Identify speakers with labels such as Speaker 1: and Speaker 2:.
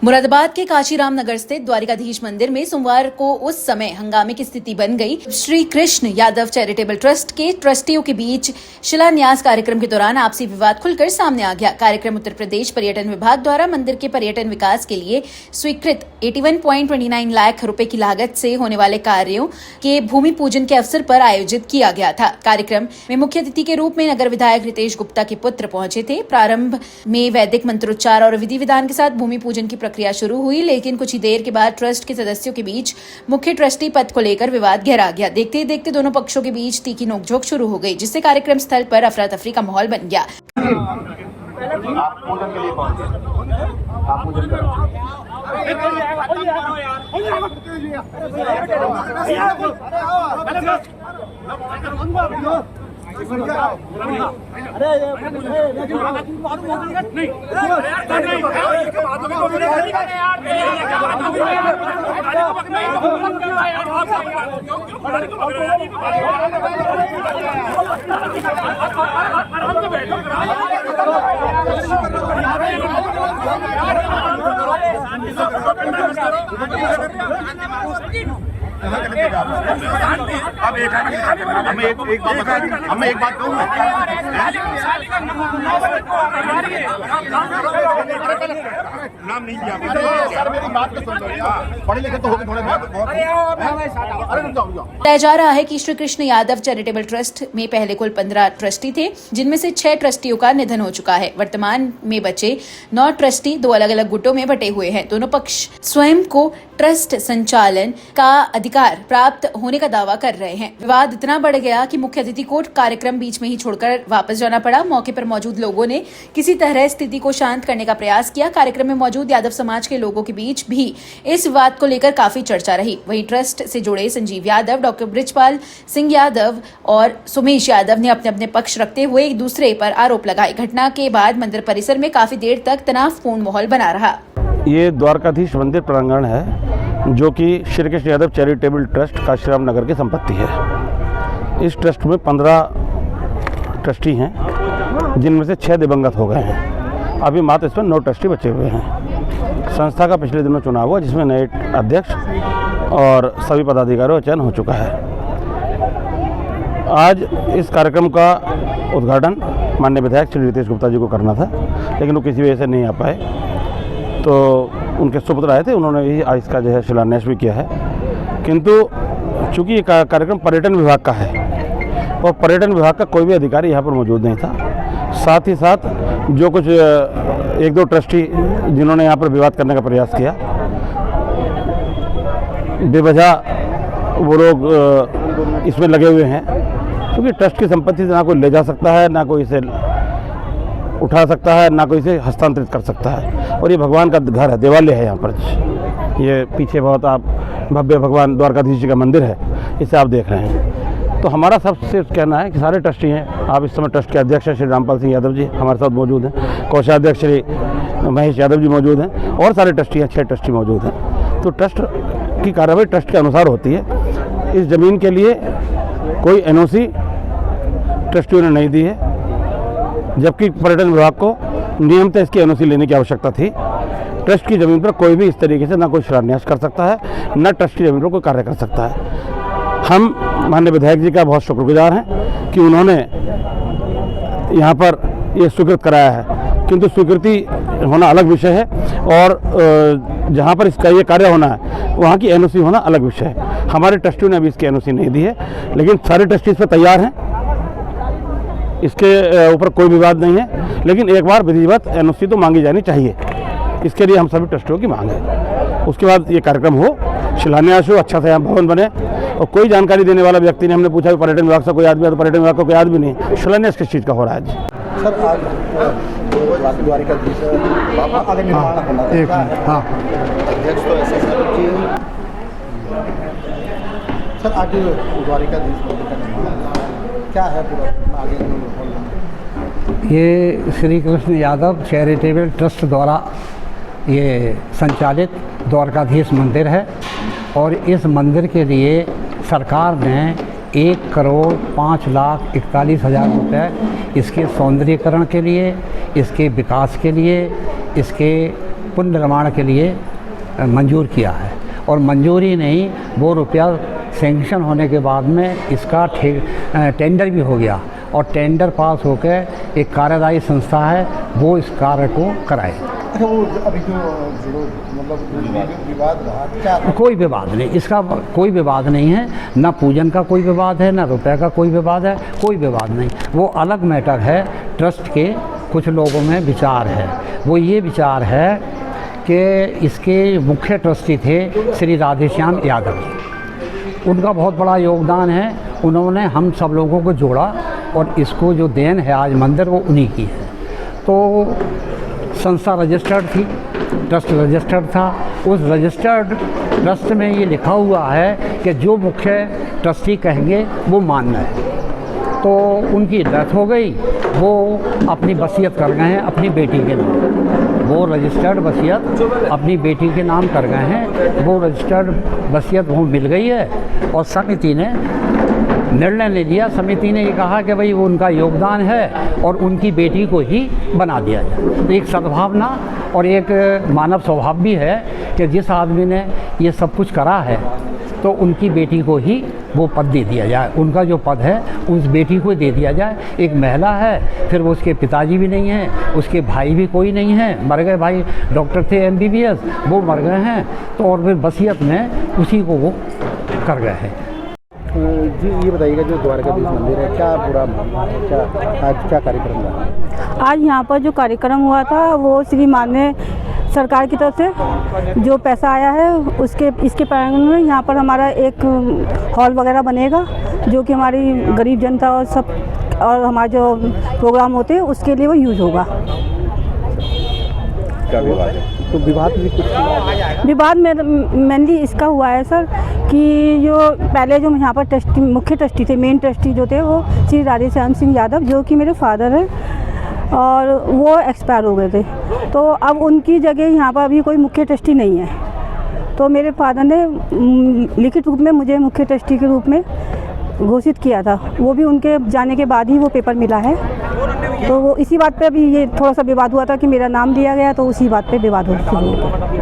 Speaker 1: मुरादाबाद के काशीराम नगर स्थित द्वारिकाधीश मंदिर में सोमवार को उस समय हंगामे की स्थिति बन गई। श्री कृष्ण यादव चैरिटेबल ट्रस्ट के ट्रस्टियों के बीच शिलान्यास कार्यक्रम के दौरान आपसी विवाद खुलकर सामने आ गया। कार्यक्रम उत्तर प्रदेश पर्यटन विभाग द्वारा मंदिर के पर्यटन विकास के लिए स्वीकृत 81.29 लाख रुपए की लागत से होने वाले कार्यों के भूमि पूजन के अवसर पर आयोजित किया गया था। कार्यक्रम में मुख्य अतिथि के रूप में नगर विधायक रितेश गुप्ता के पुत्र पहुंचे थे। प्रारंभ में वैदिक मंत्रोच्चार और विधि विधान के साथ भूमि पूजन की प्रक्रिया शुरू हुई, लेकिन कुछ ही देर के बाद ट्रस्ट के सदस्यों के बीच मुख्य ट्रस्टी पद को लेकर विवाद गहरा गया। देखते ही देखते दोनों पक्षों के बीच तीखी नोकझोंक शुरू हो गई, जिससे कार्यक्रम स्थल पर अफरा तफरी का माहौल बन गया।
Speaker 2: अब एक बात कहूँ नाम नहीं दिया सर, मेरी बात तो सुन लो। पढ़े लिखे तो होंगे थोड़े बहुत।
Speaker 1: बताया जा रहा है कि श्री कृष्ण यादव चैरिटेबल ट्रस्ट में पहले कुल 15 ट्रस्टी थे, जिनमें से 6 ट्रस्टियों का निधन हो चुका है। वर्तमान में बचे 9 ट्रस्टी 2 अलग अलग गुटों में बटे हुए हैं। दोनों पक्ष स्वयं को ट्रस्ट संचालन का अधिकार प्राप्त होने का दावा कर रहे हैं। विवाद इतना बढ़ गया कि मुख्य अतिथि को कार्यक्रम बीच में ही छोड़कर वापस जाना पड़ा। मौके पर मौजूद लोगों ने किसी तरह स्थिति को शांत करने का प्रयास किया। कार्यक्रम में मौजूद यादव समाज के लोगों के बीच भी इस विवाद को लेकर काफी चर्चा रही। वहीं ट्रस्ट से जुड़े संजीव यादव, डॉक्टर बृजपाल सिंह यादव और सुमेश यादव ने अपने अपने पक्ष रखते हुए एक दूसरे पर आरोप लगाए। घटना के बाद मंदिर परिसर में काफी देर तक तनावपूर्ण माहौल बना रहा।
Speaker 3: ये द्वारकाधीश मंदिर प्रांगण है, जो कि श्री कृष्ण यादव चैरिटेबल ट्रस्ट काशीराम नगर की संपत्ति है। इस ट्रस्ट में 15 ट्रस्टी हैं, जिनमें से 6 दिवंगत हो गए हैं। अभी मात्र इसमें 9 ट्रस्टी बचे हुए हैं। संस्था का पिछले दिनों चुनाव हुआ, जिसमें नए अध्यक्ष और सभी पदाधिकारियों का चयन हो चुका है। आज इस कार्यक्रम का उद्घाटन माननीय विधायक श्री रितेश गुप्ता जी को करना था, लेकिन वो किसी वजह से नहीं आ पाए, तो उनके सुपुत्र आए थे। उन्होंने ही आज इसका जो है शिलान्यास भी किया है। किंतु चूँकि ये कार्यक्रम पर्यटन विभाग का है और पर्यटन विभाग का कोई भी अधिकारी यहाँ पर मौजूद नहीं था। साथ ही साथ जो कुछ 1-2 ट्रस्टी जिन्होंने यहाँ पर विवाद करने का प्रयास किया, बेवजह वो लोग इसमें लगे हुए हैं, क्योंकि ट्रस्ट की संपत्ति से ना कोई ले जा सकता है, ना कोई इसे उठा सकता है, ना कोई इसे हस्तांतरित कर सकता है। और ये भगवान का घर है, देवालय है। यहाँ पर ये पीछे बहुत आप भव्य भगवान द्वारकाधीश जी का मंदिर है, इसे आप देख रहे हैं। तो हमारा सबसे कहना है कि सारे ट्रस्टी हैं। आप इस समय ट्रस्ट के अध्यक्ष श्री रामपाल सिंह यादव जी हमारे साथ मौजूद हैं, कोषाध्यक्ष श्री महेश यादव जी मौजूद हैं, और सारे ट्रस्टी हैं, 6 ट्रस्टी मौजूद हैं। तो ट्रस्ट की कार्रवाई ट्रस्ट के अनुसार होती है। इस ज़मीन के लिए कोई NOC ट्रस्टियों ने नहीं दी है, जबकि पर्यटन विभाग को नियमतः इसकी NOC लेने की आवश्यकता थी। ट्रस्ट की ज़मीन पर कोई भी इस तरीके से ना कोई शिलान्यास कर सकता है, न ट्रस्ट की ज़मीन पर कोई कार्य कर सकता है। हम माननीय विधायक जी का बहुत शुक्रगुजार हैं कि उन्होंने यहाँ पर ये स्वीकृत कराया है, किंतु स्वीकृति होना अलग विषय है, और जहाँ पर इसका ये कार्य होना है वहाँ की NOC होना अलग विषय है। हमारे ट्रस्टियों ने अभी इसकी NOC नहीं दी है, लेकिन सारे ट्रस्टी इस पर तैयार हैं। इसके ऊपर कोई विवाद नहीं है, लेकिन एक बार विधिवत NOC तो मांगी जानी चाहिए। इसके लिए हम सभी ट्रस्टियों की मांग है। उसके बाद ये कार्यक्रम हो, शिलान्यास हो, अच्छा से यहाँ भवन बने। और कोई जानकारी देने वाला व्यक्ति ने, हमने पूछा कि पर्यटन विभाग से कोई आदमी है, तो पर्यटन विभाग को कोई आदमी नहीं। शिलान्यास किस चीज़ का हो रहा है आज?
Speaker 4: सर आज द्वारिकाधीश आगे निर्माण होना था। अध्यक्ष तो ऐसे सर आज द्वारिकाधीश मंदिर का निर्माण क्या है पूरा आगे?
Speaker 5: ये श्री कृष्ण यादव चैरिटेबल ट्रस्ट द्वारा ये संचालित द्वारकाधीश मंदिर है, और इस मंदिर के लिए सरकार ने 1,05,41,000 रुपये इसके सौंदर्यीकरण के लिए, इसके विकास के लिए, इसके पुनर्निर्माण के लिए मंजूर किया है, और मंजूरी नहीं, वो रुपया सैंक्शन होने के बाद में इसका टेंडर भी हो गया, और टेंडर पास होकर एक कार्यदायी संस्था है वो इस कार्य को कराए।
Speaker 4: अच्छा, वो अभी जो मतलब विवाद रहा क्या?
Speaker 5: कोई विवाद नहीं, इसका कोई विवाद नहीं है, ना पूजन का कोई विवाद है, ना रुपए का कोई विवाद है, कोई विवाद नहीं। वो अलग मैटर है। ट्रस्ट के कुछ लोगों में विचार है, वो ये विचार है कि इसके मुख्य ट्रस्टी थे श्री राधेश्याम यादव, उनका बहुत बड़ा योगदान है, उन्होंने हम सब लोगों को जोड़ा, और इसको जो देन है आज मंदिर वो उन्हीं की है। तो संस्था रजिस्टर्ड थी, ट्रस्ट रजिस्टर्ड था, उस रजिस्टर्ड ट्रस्ट में ये लिखा हुआ है कि जो मुख्य ट्रस्टी कहेंगे वो मानना है। तो उनकी डेथ हो गई, वो अपनी वसीयत कर गए हैं अपनी बेटी के नाम, वो रजिस्टर्ड वसीयत अपनी बेटी के नाम कर गए हैं, वो रजिस्टर्ड वसीयत वो मिल गई है, और समिति ने निर्णय ले लिया। समिति ने ये कहा कि भाई वो उनका योगदान है और उनकी बेटी को ही बना दिया जाए। तो एक सद्भावना और एक मानव स्वभाव भी है कि जिस आदमी ने ये सब कुछ करा है तो उनकी बेटी को ही वो पद दे दिया जाए, उनका जो पद है उस बेटी को दे दिया जाए। एक महिला है, फिर वो उसके पिताजी भी नहीं हैं, उसके भाई भी कोई नहीं है, मर गए भाई, डॉक्टर थे MBBS, वो मर गए हैं, तो और फिर वसीयत में उसी को वो कर गए हैं।
Speaker 4: जी ये बताइएगा, जो द्वारकाधीश मंदिर है क्या पूरा मामला है, क्या आज क्या कार्यक्रम रहा?
Speaker 6: आज यहाँ पर जो कार्यक्रम हुआ था वो श्री माननीय सरकार की तरफ से जो पैसा आया है उसके इसके प्रांगण में यहाँ पर हमारा एक हॉल वगैरह बनेगा, जो कि हमारी गरीब जनता और सब और हमारे जो प्रोग्राम होते हैं उसके लिए वो यूज़ होगा।
Speaker 4: क्या विवाद है? तो विवाद भी कुछ
Speaker 6: विवाद में मेनली इसका हुआ है सर कि जो पहले जो यहाँ पर ट्रस्टी मुख्य ट्रस्टी थे, मेन ट्रस्टी जो थे वो श्री राधेश्याम सिंह यादव, जो कि मेरे फादर हैं, और वो एक्सपायर हो गए थे। तो अब उनकी जगह यहाँ पर अभी कोई मुख्य ट्रस्टी नहीं है, तो मेरे फादर ने लिखित रूप में मुझे मुख्य ट्रस्टी के रूप में घोषित किया था। वो भी उनके जाने के बाद ही वो पेपर मिला है। तो वो इसी बात पे अभी ये थोड़ा सा विवाद हुआ था कि मेरा नाम दिया गया, तो उसी बात पे विवाद हो शुरू हुआ।